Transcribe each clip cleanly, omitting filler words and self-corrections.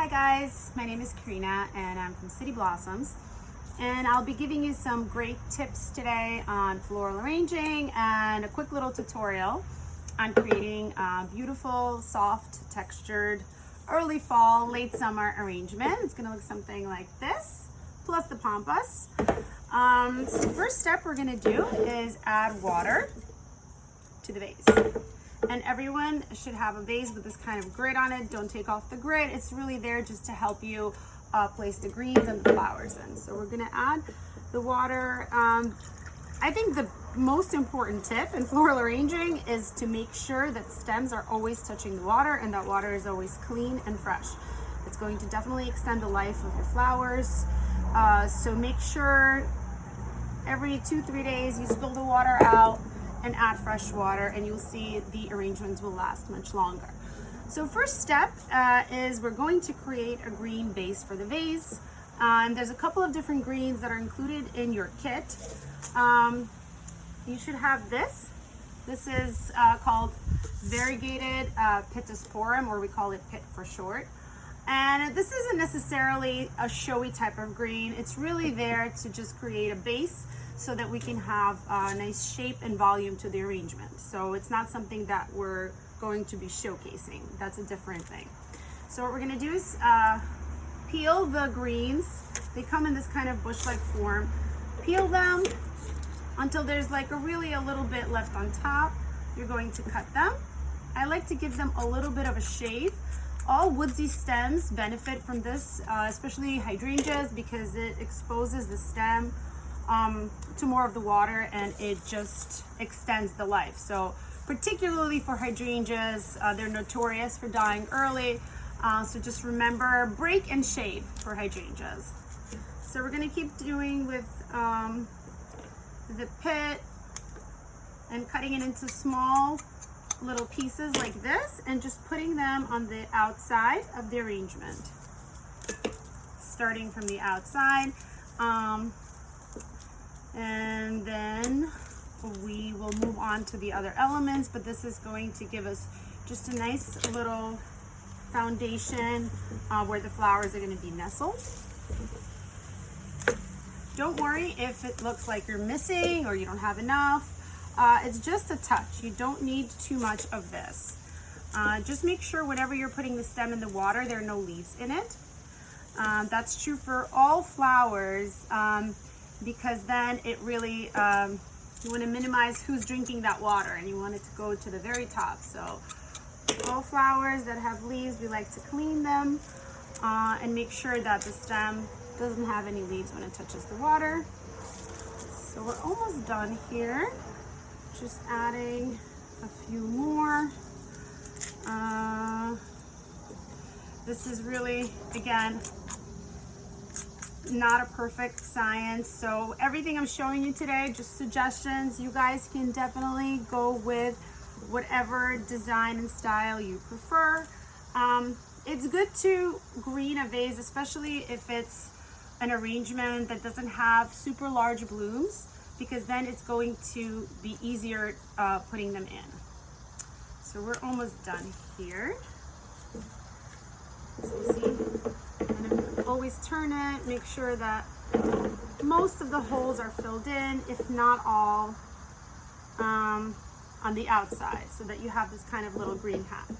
Hi guys, my name is Karina and I'm from City Blossoms, and I'll be giving you some great tips today on floral arranging and a quick little tutorial on creating a beautiful, soft, textured, early fall, late summer arrangement. It's going to look something like this, plus the pampas. So the first step we're going to do is add water to the vase. And everyone should have a vase with this kind of grid on it. Don't take off the grid. It's really there just to help you place the greens and the flowers in. So we're gonna add the water. I think the most important tip in floral arranging is to make sure that stems are always touching the water and that water is always clean and fresh. It's going to definitely extend the life of your flowers. So make sure every 2-3 days you spill the water out and add fresh water, and you'll see the arrangements will last much longer. So first step is we're going to create a green base for the vase. And there's a couple of different greens that are included in your kit. You should have this. This is called variegated pittosporum, or we call it pit for short. And this isn't necessarily a showy type of green. It's really there to just create a base so that we can have a nice shape and volume to the arrangement. So it's not something that we're going to be showcasing. That's a different thing. So what we're gonna do is peel the greens. They come in this kind of bush-like form. Peel them until there's like a little bit left on top. You're going to cut them. I like to give them a little bit of a shave. All woodsy stems benefit from this, especially hydrangeas, because it exposes the stem to more of the water and it just extends the life. So particularly for hydrangeas, they're notorious for dying early. So just remember, break and shave for hydrangeas. So we're gonna keep doing with the pit and cutting it into small little pieces like this and just putting them on the outside of the arrangement. Starting from the outside. And then we will move on to the other elements, but this is going to give us just a nice little foundation where the flowers are going to be nestled. Don't worry if it looks like you're missing or you don't have enough. It's just a touch. You don't need too much of this. Just make sure whenever you're putting the stem in the water, there are no leaves in it. That's true for all flowers. Because then it really, you want to minimize who's drinking that water and you want it to go to the very top. So all flowers that have leaves, we like to clean them and make sure that the stem doesn't have any leaves when it touches the water. So we're almost done here. Just adding a few more. This is really, again, not a perfect science, so everything I'm showing you today, just suggestions. You guys can definitely go with whatever design and style you prefer. It's good to green a vase, especially if it's an arrangement that doesn't have super large blooms, because then it's going to be easier putting them in. So we're almost done here. So you see, always turn it, make sure that most of the holes are filled in, if not all, on the outside, so that you have this kind of little green hat.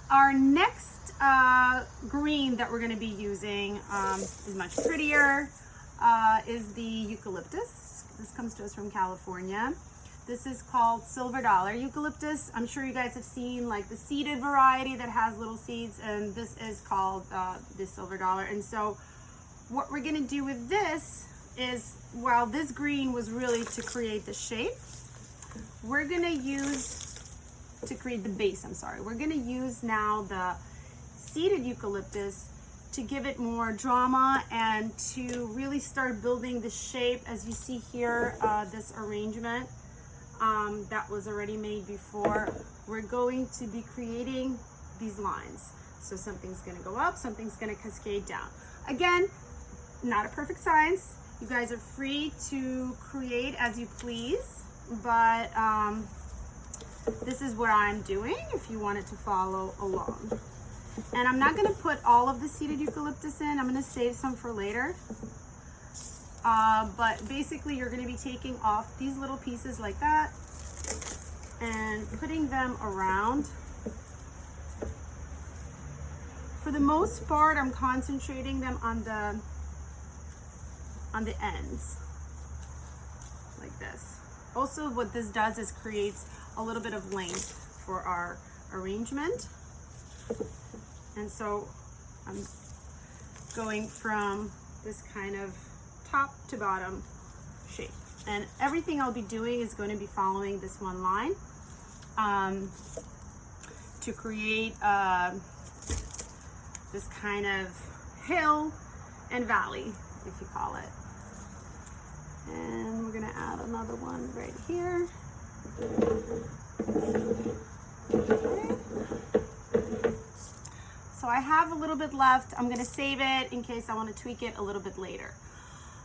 Our next green that we're going to be using is much prettier, is the eucalyptus. This comes to us from California. This is called silver dollar eucalyptus. I'm sure you guys have seen like the seeded variety that has little seeds, and this is called the silver dollar. And so what we're gonna do with this is, while this green was really to create the shape, we're gonna use, to create the base, we're gonna use now the seeded eucalyptus to give it more drama and to really start building the shape. As you see here, this arrangement that was already made before, we're going to be creating these lines. So something's going to go up, something's going to cascade down. Again, not a perfect science. You guys are free to create as you please, but this is what I'm doing if you wanted to follow along. And I'm not gonna put all of the seeded eucalyptus in. I'm gonna save some for later. But basically you're gonna be taking off these little pieces like that and putting them around. For the most part, I'm concentrating them on the ends, like this. Also, what this does is creates a little bit of length for our arrangement. And so I'm going from this kind of top to bottom shape. And everything I'll be doing is going to be following this one line to create this kind of hill and valley, if you call it. And we're gonna add another one right here. Okay. So I have a little bit left. I'm gonna save it in case I wanna tweak it a little bit later.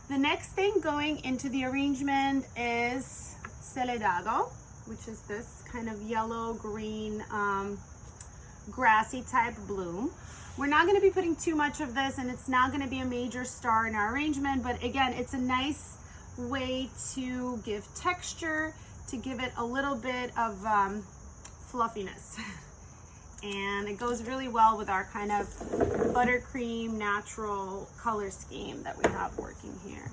The next thing going into the arrangement is Celedado, which is this kind of yellow green grassy type bloom. We're not going to be putting too much of this, and it's not going to be a major star in our arrangement, but again, it's a nice way to give texture, to give it a little bit of fluffiness. And it goes really well with our kind of buttercream natural color scheme that we have working here.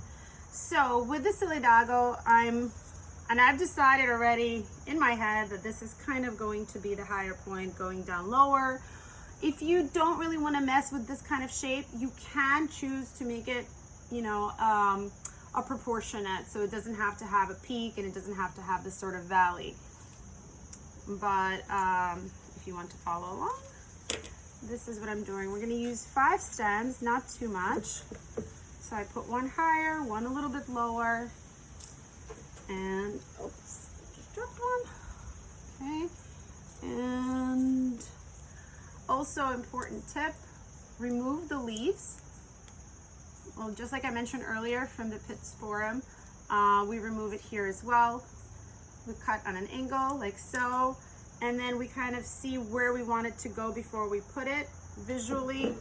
So with the Celedado, I've decided already in my head that this is kind of going to be the higher point going down lower. If you don't really want to mess with this kind of shape, you can choose to make it, you know, a proportionate, so it doesn't have to have a peak and it doesn't have to have this sort of valley. But if you want to follow along, this is what I'm doing. We're going to use 5 stems, not too much. So I put one higher, one a little bit lower, and oops, just dropped one. Okay, and also important tip, remove the leaves. Well, just like I mentioned earlier from the pittosporum, we remove it here as well. We cut on an angle like so, and then we kind of see where we want it to go before we put it visually.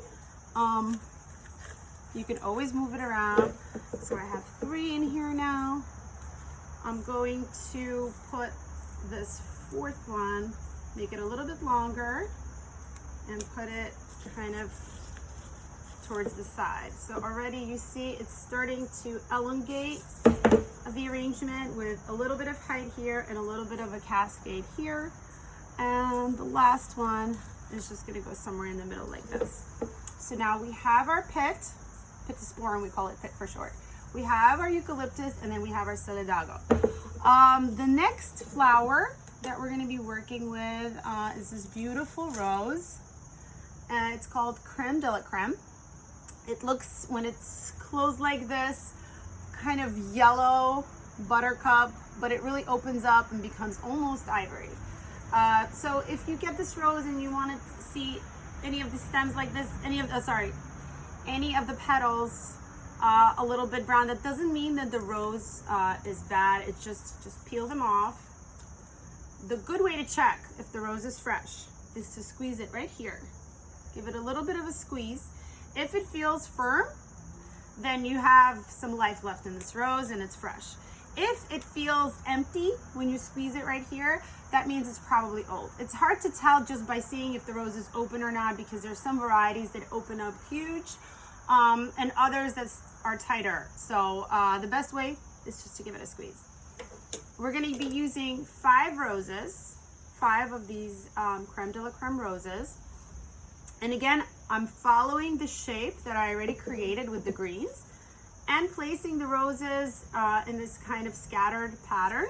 You can always move it around. So I have 3 in here now. I'm going to put this 4th one, make it a little bit longer, and put it kind of towards the side. So already you see it's starting to elongate the arrangement with a little bit of height here and a little bit of a cascade here. And the last one is just gonna go somewhere in the middle like this. So now we have our pittosporum, we call it pit for short. We have our eucalyptus, and then we have our Celedado. The next flower that we're gonna be working with is this beautiful rose. And it's called Creme de la Creme. It looks, when it's closed like this, kind of yellow buttercup, but it really opens up and becomes almost ivory. So if you get this rose and you want to see any of the stems like this, any of the petals a little bit brown, that doesn't mean that the rose is bad. It's just peel them off. The good way to check if the rose is fresh is to squeeze it right here. Give it a little bit of a squeeze. If it feels firm, then you have some life left in this rose and it's fresh. If it feels empty when you squeeze it right here, that means it's probably old. It's hard to tell just by seeing if the rose is open or not, because there's some varieties that open up huge and others that are tighter. So the best way is just to give it a squeeze. We're going to be using 5 roses, 5 of these Creme de la Creme roses. And again, I'm following the shape that I already created with the greens and placing the roses in this kind of scattered pattern.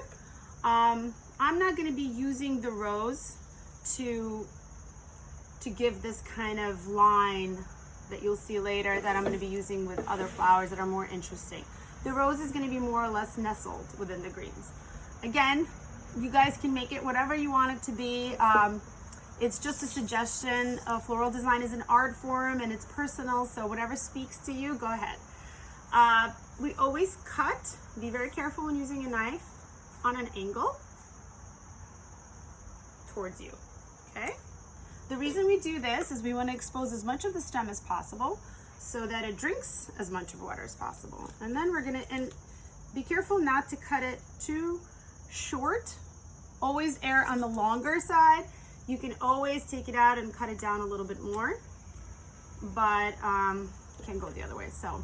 I'm not going to be using the rose to give this kind of line that you'll see later that I'm going to be using with other flowers that are more interesting. The rose is going to be more or less nestled within the greens. Again, you guys can make it whatever you want it to be. It's just a suggestion. Floral design is an art form and it's personal, so whatever speaks to you, go ahead. We always cut, be very careful when using a knife, on an angle towards you, okay? The reason we do this is we want to expose as much of the stem as possible so that it drinks as much of water as possible. And then we're gonna, and be careful not to cut it too short. Always err on the longer side. You can always take it out and cut it down a little bit more, but you can't go the other way. So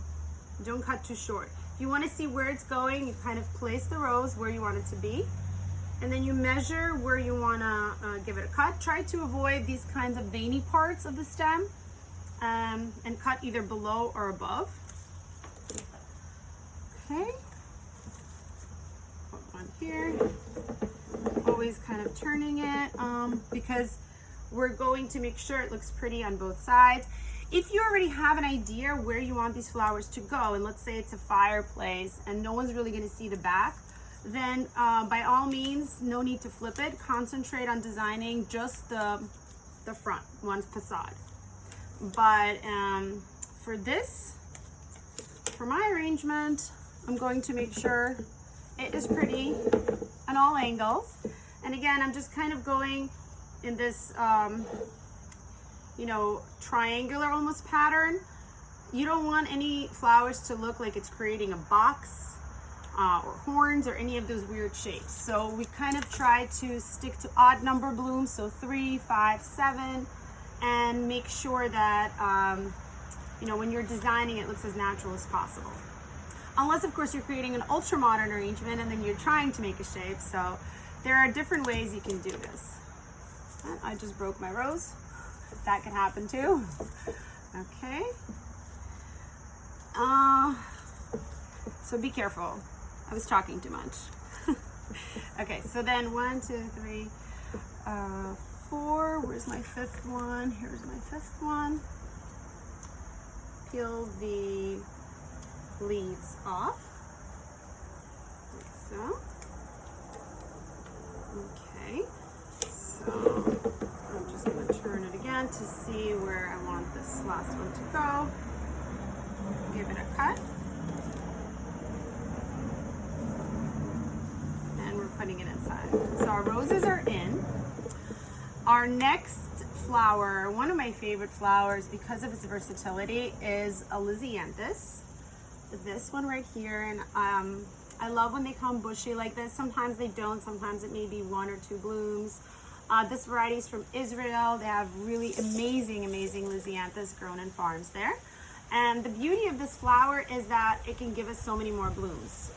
don't cut too short. If you want to see where it's going, you kind of place the rose where you want it to be, and then you measure where you want to give it a cut. Try to avoid these kinds of veiny parts of the stem, and cut either below or above. Okay, put one here. Always kind of turning it because we're going to make sure it looks pretty on both sides. If you already have an idea where you want these flowers to go, and let's say it's a fireplace and no one's really going to see the back, then by all means, no need to flip it. Concentrate on designing just the front, one facade. But for this, for my arrangement, I'm going to make sure it is pretty on all angles. And again, I'm just kind of going in this, you know, triangular almost pattern. You don't want any flowers to look like it's creating a box or horns or any of those weird shapes. So we kind of try to stick to odd number blooms, so 3, 5, 7, and make sure that, you know, when you're designing it looks as natural as possible. Unless, of course, you're creating an ultra-modern arrangement and then you're trying to make a shape. So there are different ways you can do this. I just broke my rose. That can happen too. Okay. So be careful. I was talking too much. Okay, so then 1, 2, 3, 4. Where's my 5th one? Here's my 5th one. Peel the leaves off, like so. Okay, so I'm just going to turn it again to see where I want this last one to go. Give it a cut, and we're putting it inside. So our roses are in. Our next flower, one of my favorite flowers because of its versatility, is a Lisianthus. This one right here, and I love when they come bushy like this. Sometimes they don't, sometimes it may be 1 or 2 blooms. This variety is from Israel. They have really amazing Lisianthus grown in farms there. And the beauty of this flower is that it can give us so many more blooms.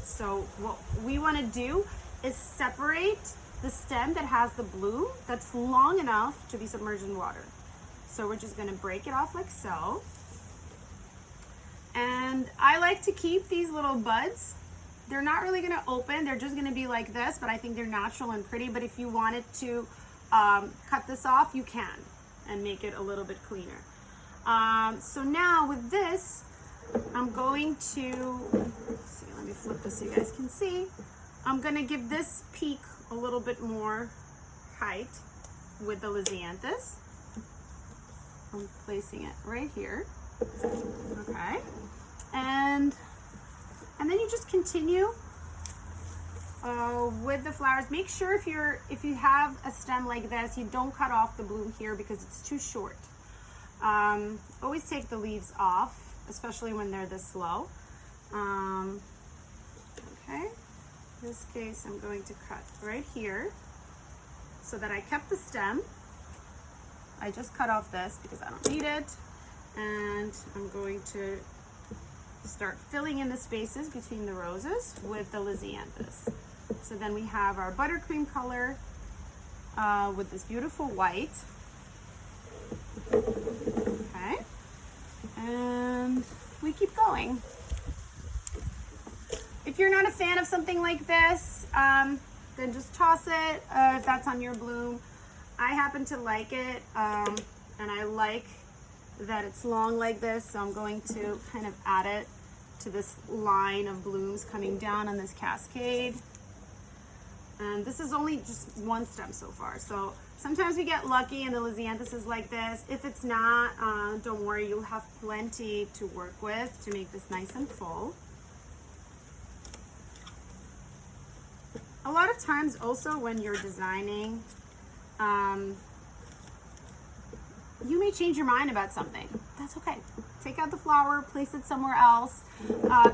So what we want to do is separate the stem that has the bloom that's long enough to be submerged in water. So we're just going to break it off like so. And I like to keep these little buds. They're not really going to open. They're just going to be like this, but I think they're natural and pretty. But if you wanted to cut this off, you can, and make it a little bit cleaner. So now with this, I'm going to, see, let me flip this so you guys can see. I'm going to give this peak a little bit more height with the Lisianthus. I'm placing it right here. Okay, and then you just continue with the flowers. Make sure if you have a stem like this, you don't cut off the bloom here because it's too short. Always take the leaves off, especially when they're this low. Okay, in this case, I'm going to cut right here so that I kept the stem. I just cut off this because I don't need it. And I'm going to start filling in the spaces between the roses with the Lisianthus. So then we have our buttercream color with this beautiful white. Okay, and we keep going. If you're not a fan of something like this, then just toss it if that's on your bloom. I happen to like it, and I like that it's long like this, so I'm going to kind of add it to this line of blooms coming down on this cascade. And this is only just one stem so far, so sometimes we get lucky and the Lisianthus is like this. If it's not, don't worry, you'll have plenty to work with to make this nice and full. A lot of times also when you're designing you may change your mind about something. That's okay. Take out the flower, place it somewhere else.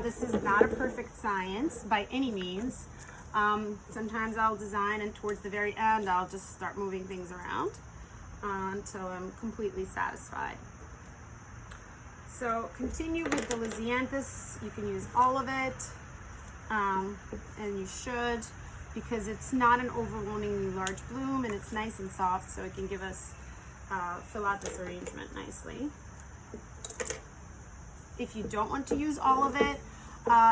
This is not a perfect science by any means. Sometimes I'll design and towards the very end, I'll just start moving things around until I'm completely satisfied. So continue with the Lisianthus. You can use all of it, and you should, because it's not an overwhelmingly large bloom and it's nice and soft, so it can give us, fill out this arrangement nicely. If you don't want to use all of it,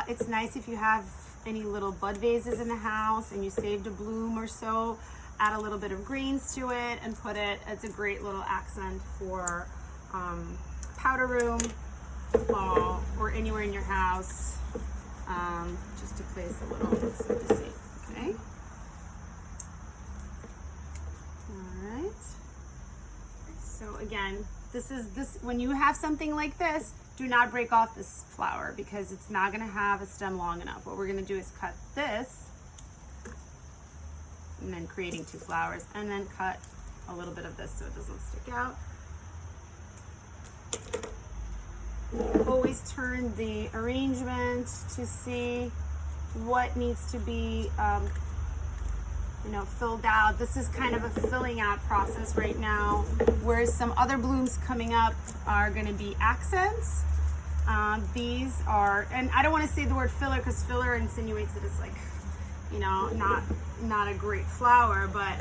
it's nice if you have any little bud vases in the house and you saved a bloom or so, add a little bit of greens to it and put it, it's a great little accent for powder room or anywhere in your house, just to place a little, so to see, okay? All right. So again, when you have something like this, do not break off this flower because it's not gonna have a stem long enough. What we're gonna do is cut this and then creating 2 flowers, and then cut a little bit of this so it doesn't stick out. Always turn the arrangement to see what needs to be filled out. This is kind of a filling out process right now, whereas some other blooms coming up are going to be accents. These are, and I don't want to say the word filler because filler insinuates that it's like, not a great flower, but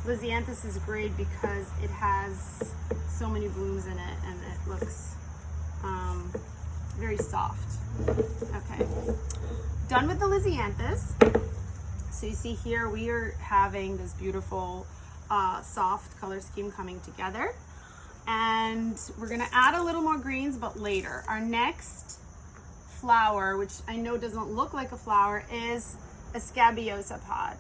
Lisianthus is great because it has so many blooms in it and it looks very soft. Okay, done with the Lisianthus. So you see here we are having this beautiful soft color scheme coming together, and we're gonna add a little more greens but later. Our next flower, which I know doesn't look like a flower, is a scabiosa pod.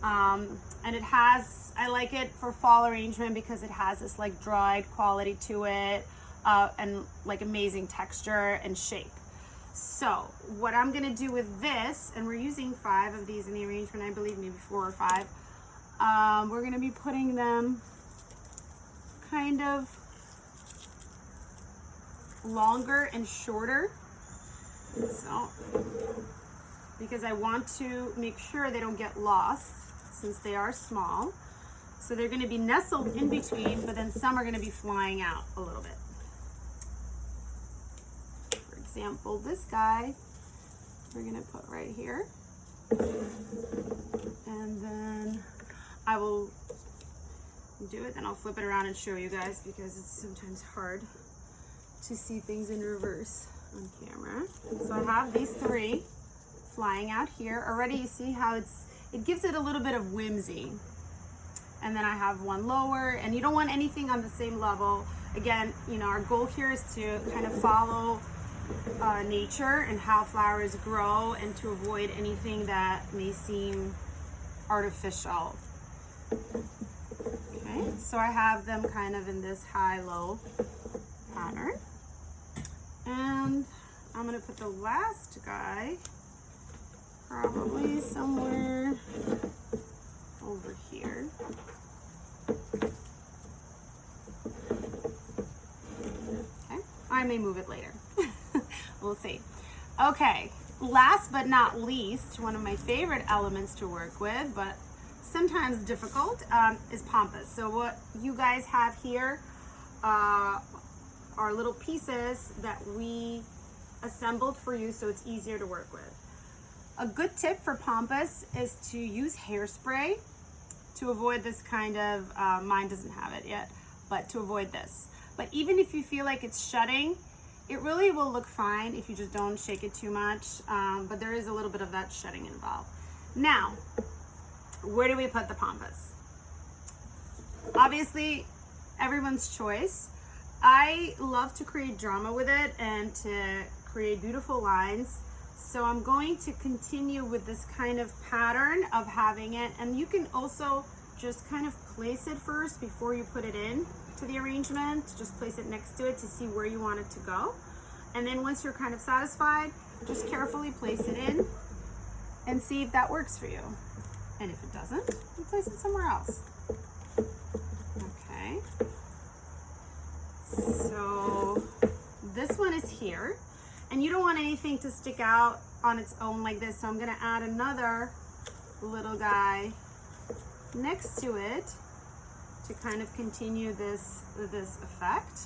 And it has, I like it for fall arrangement because it has this like dried quality to it, and like amazing texture and shape. So what I'm gonna do with this, and we're using 5 of these in the arrangement, I believe maybe 4 or 5. We're gonna be putting them kind of longer and shorter. So, because I want to make sure they don't get lost since they are small. So they're gonna be nestled in between, but then some are gonna be flying out a little bit. For example, this guy, we're gonna put right here. And then I will do it, then I'll flip it around and show you guys because it's sometimes hard to see things in reverse on camera. So I have these 3 flying out here. Already you see how it gives it a little bit of whimsy. And then I have 1 lower, and you don't want anything on the same level. Again, our goal here is to kind of follow nature and how flowers grow and to avoid anything that may seem artificial. Okay, so I have them kind of in this high-low pattern. And I'm gonna put the last guy probably somewhere over here. Okay, I may move it later. We'll see. Okay, last but not least, one of my favorite elements to work with, but sometimes difficult, is pampas. So what you guys have here are little pieces that we assembled for you so it's easier to work with. A good tip for pampas is to use hairspray to avoid this kind of, mine doesn't have it yet, but to avoid this. But even if you feel like it's shutting, it really will look fine if you just don't shake it too much, but there is a little bit of that shutting involved. Now, where do we put the pampas? Obviously, everyone's choice. I love to create drama with it and to create beautiful lines. So I'm going to continue with this kind of pattern of having it, and you can also just kind of place it first before you put it in to the arrangement. Just place it next to it to see where you want it to go. And then once you're kind of satisfied, just carefully place it in and see if that works for you. And if it doesn't, you place it somewhere else. Okay. this one is here, and you don't want anything to stick out on its own like this, so I'm gonna add another little guy next to it to kind of continue this effect.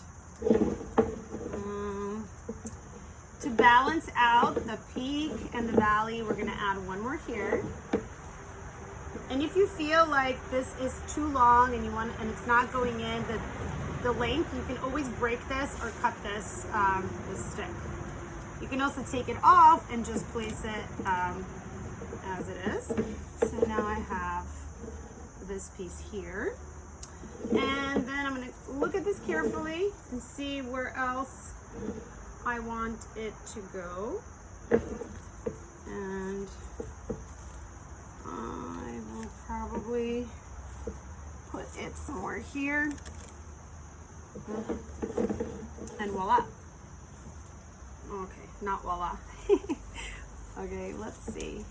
To balance out the peak and the valley, we're gonna add one more here. And if you feel like this is too long and it's not going in the length, you can always break this or cut this stick. You can also take it off and just place it as it is. So now I have this piece here. And then I'm gonna look at this carefully and see where else I want it to go. And I will probably put it somewhere here. And voila. Okay, not voila. Okay, let's see.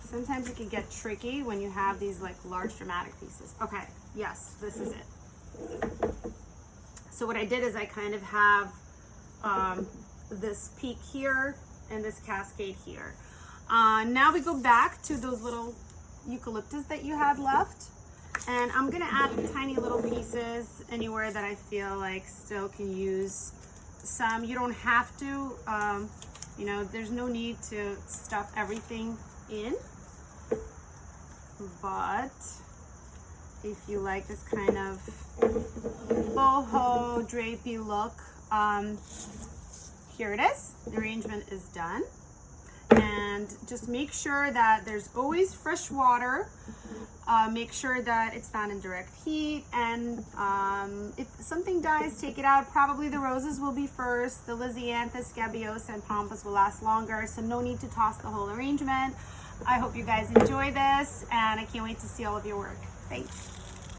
Sometimes it can get tricky when you have these like large dramatic pieces. Okay, yes, this is it. So what I did is I kind of have this peak here and this cascade here. Now we go back to those little eucalyptus that you had left, and I'm gonna add tiny little pieces anywhere that I feel like still can use some. You don't have to, you know, there's no need to stuff everything in, but if you like this kind of boho drapey look, here it is. The arrangement is done. And just make sure that there's always fresh water. Make sure that it's not in direct heat, and if something dies, take it out. Probably the roses will be first. The Lisianthus, Gabiosa, and Pampas will last longer, so no need to toss the whole arrangement. I hope you guys enjoy this, and I can't wait to see all of your work. Thanks.